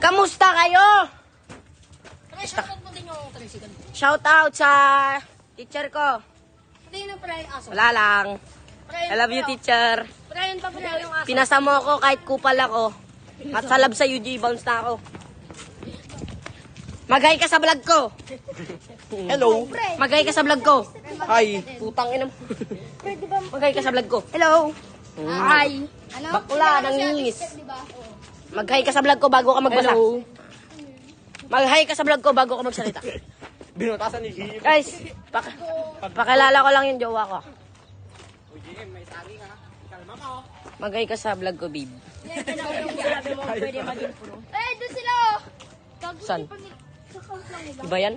Kamusta kayo? Shoutout mo din yung tricycle. Shoutout sa teacher ko. Hindi na pala yung aso. Wala lang. I love you, teacher. Brian pa pala yung aso. Pinasa mo ako kahit kupal ako. At sa love sa UG, bounce na ako. Mag-hi ka sa vlog ko. Hello. Mag-hi ka sa vlog ko. Hi. Putang ina mo. Mag-hi ka sa vlog ko. Hello. Hi. Ano? Bakla, nangingis. Mag-hi ka sa vlog ko bago ka magbasa. Hello. Mag-hi ka sa vlog ko bago ka magsalita. Binutasan ni Gio. Guys, pakilala ko lang yung jowa ko. Mag-hi ka sa vlog ko, babe. Eh, doon sila oh. Saan? Sa count lang nila. Iba yan?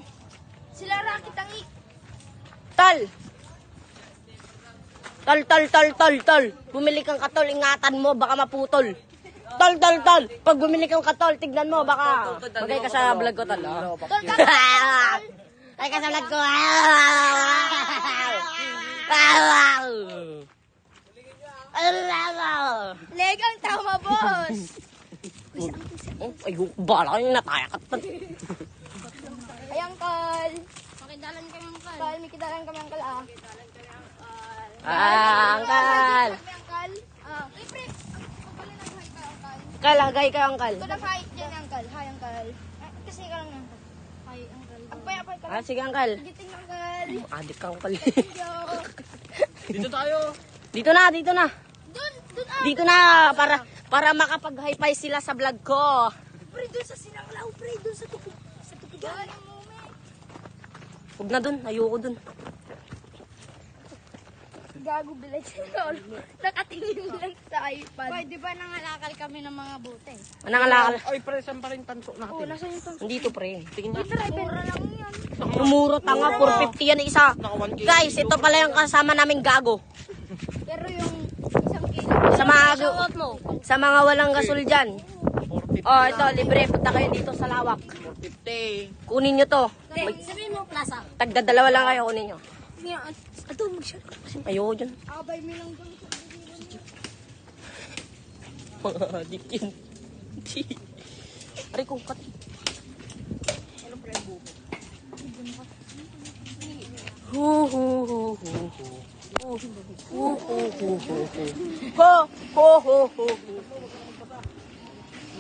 Sila Rocky Tangi. Tal! Tal. Bumili kang katol, ingatan mo, baka maputol. Tal. Pag bumili kang katol, tignan mo, baka magay ka sa vlog ko, tal. Ay ka sa vlog ko. Leg ang tama, boss. Ay, bala yung nataya ka. Ay, Uncle. Makidalan kami, Uncle. May kidalan kami, Uncle, ah. Angkal. Kami, Uncle. Ay, pre. Ang pala nag-hi ka, Uncle. Kalagay ka, angkal. Ito nag-hi dyan, Uncle. Hi, Uncle. Ay, kasi ka lang, Uncle. Hi, Uncle. Agpay ka lang. Sige, angkal. Giting, Uncle. Adik ka, angkal. Yo. Dito tayo. Dito na. Dun, ah. Dito na, para makapag-hi-fi sila sa vlog ko. Pre, dun sa sinanglaw, pre. Dun sa tupig. Sa tupigan. Huwag na dun, ayoko dun. Gago bilay si Lolo. Nakatingin lang sa iPad. Boy, di ba nangalakal kami ng mga bote? Anong alakal? Ay, pare, saan pa rin tanso natin? Oo, nasa yung tanso. Dito, pre. Tingin na. Mura lang yan. Rumuro tanga, 450 yan isa. Naka 1K. Guys, ito pala yung kasama naming gago. Pero yung isang kilo. Sa mga walang gasol dyan. 450. Oh, ito, libre. Punta kayo dito sa lawak. 450. Kunin nyo to. Sabihin mo, plaza. Tagdadalawa lang kayo, kunin nyo. Ato, mag-share. Ayoko dyan. Abay mo lang doon. Mga adik yun. Aray kong kat.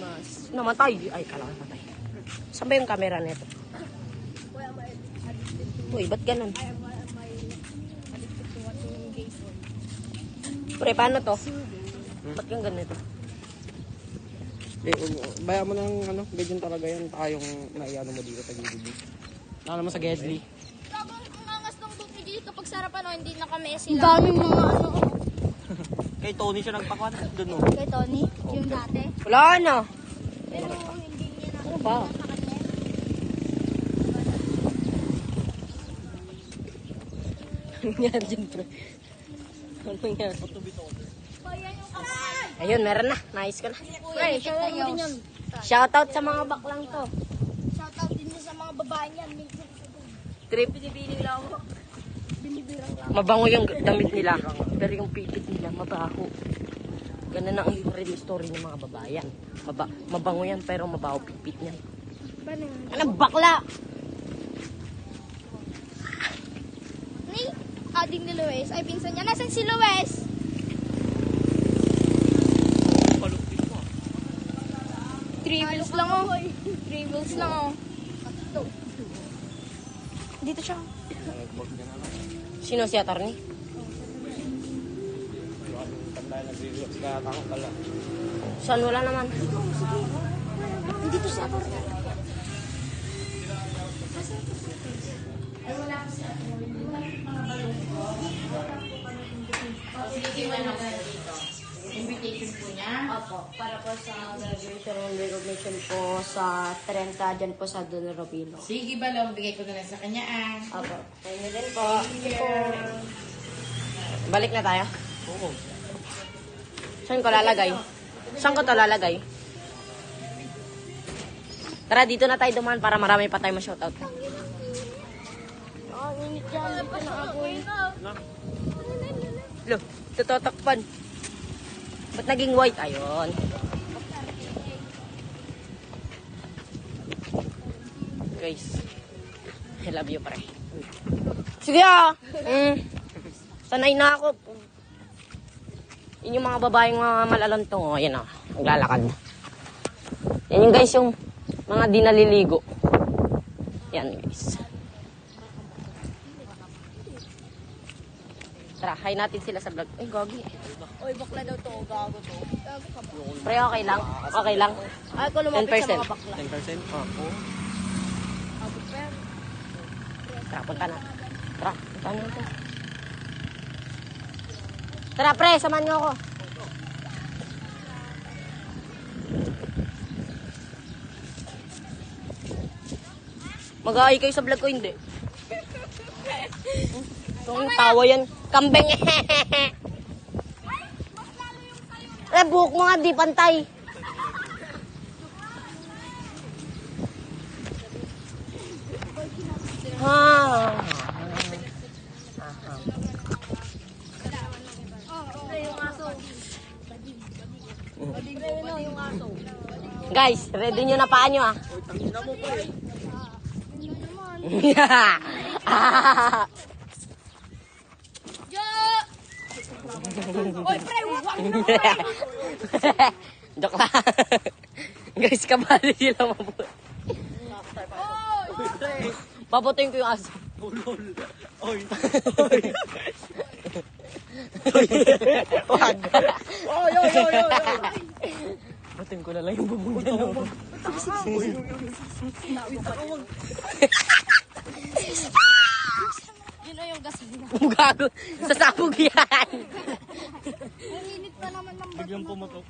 Mas namatay. Ay, kala ko namatay. Saan ba yung camera nito? Uy, ba't ganun? Pre, paano to? Ba't yung ganito? Baya mo ng ano, ganyan talaga yan. Tayong naiano mo dito, tagilid. Ano mo sa Gedli? Tapos, ang angas ng buti dito kapag sarapan o hindi naka-messy lang. Ang daming mga ano. Kay Tony siya nagpakuan. Doon mo. Kay Tony, yung dati. Wala na. Pero hindi niya na. Ano ba? Ano yan dyan, pre? Ano yan? Ayun, meron na. Nice ka na. Pre, shoutout mo din yan. Shoutout sa mga baklang to. Shoutout din sa mga babae niyan. Trip. Mabango yung damit nila. Pero yung pipit nila, mabaho. Ganun na ang real story ng mga babayan. Mabango yan, pero mabaho pipit niyan. Anong bakla? Ni, ading ni Luis. Ay, pinsan niya. Nasaan si Luis? Three wheels lang oh. 3 wheels lang oh. Dito siya. Sino si attorney? Saan wala naman? Dito siya. Invitation po niya. Opo, para po sa graduation and recognition po sa 30 dyan po sa Don Robilo. Sige ba lang, bigay ko na lang sa kanya ah. Opo, tayo na din po. Balik na tayo? Oo. Saan ko lalagay? Saan ko to lalagay? Tara, dito na tayo dumaan para marami pa tayo ma-shoutout. Ang init yan. Dito na agoy. Lo, tutotakpan. Ba't naging white? Ayun. Guys, I love you, pre. Sige ah! Sanay na ako. Yun yung mga babaeng mga malalantong. O, yan o. Naglalakad. Yan yung guys, yung mga di naliligo. Yan guys. Tara, hi natin sila sa vlog. Ay, gagi. Oy, bakla daw to. Gago to. Gago ka ba? Pre, okay lang. Okay lang. Ay, ko lumapit 10%. sa mga bakla. 10%? Oo. Ako, pero. Tara, punta na. Tara, punta na. Tara, pre, samahan niyo ako. Mag-aay kayo sa vlog ko, hindi. Itong tawa yan. Kambing. Eh, buhok mo nga, di pantay. Ha. Guys, ready nyo na paa nyo ah. Oy, pre, wag mo. Joke lang. Guys, kabali sila mabuti. Paputuin ko yung aso. Oy. Wag. Oy, oy, oy, oy. Paputuin ko na lang yung bubong dyan. Oh. Yun o yung gasolina. Gago. Sasabog yan. Ang init pa naman ng bato. Biglang pumatok.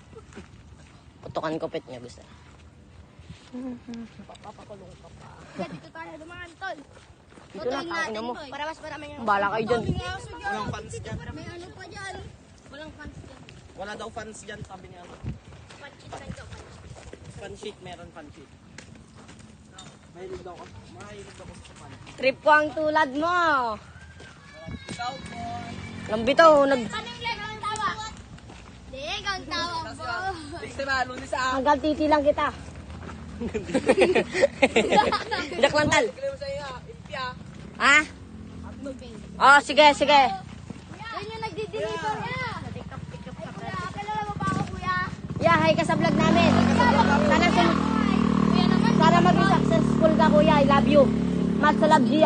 Putukan ko pet niya gusto. Kaya dito tayo dumaan, tol. Dito na, Tutuin tangin mo. boy. Para mas marami yung... Bala kayo dyan. May aso dyan. Walang fans dyan. May ano pa dyan. Walang fans dyan. Wala daw fans dyan, sabi niya. Panchit lang daw. Fan sheet, meron fan sheet. Mahilig daw ako. Mahilig daw ako sa fan. Trip ko ang tulad mo. Ikaw po. Lambito, nag... Paano yung leg ang tawa? Leg ang tawa po. Kasi malo ni sa Hanggang titi lang kita. Jak lang tal. akin. Sa iyo, impya. Ha? Oh, sige, sige. Yan yung nagdi-deliver niya. Ay, kuya, kilala mo ba ako, kuya? Yeah, hi ka sa vlog namin. Sana, Kuya naman. sana maging successful ka, kuya. I love you. Mas love you.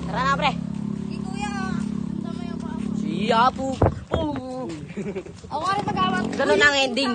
Tara na, pre. Hindi, kuya. Ang dami yung pa ako. Siya po. Ako nga rin mag-awat. Ganun ang ending.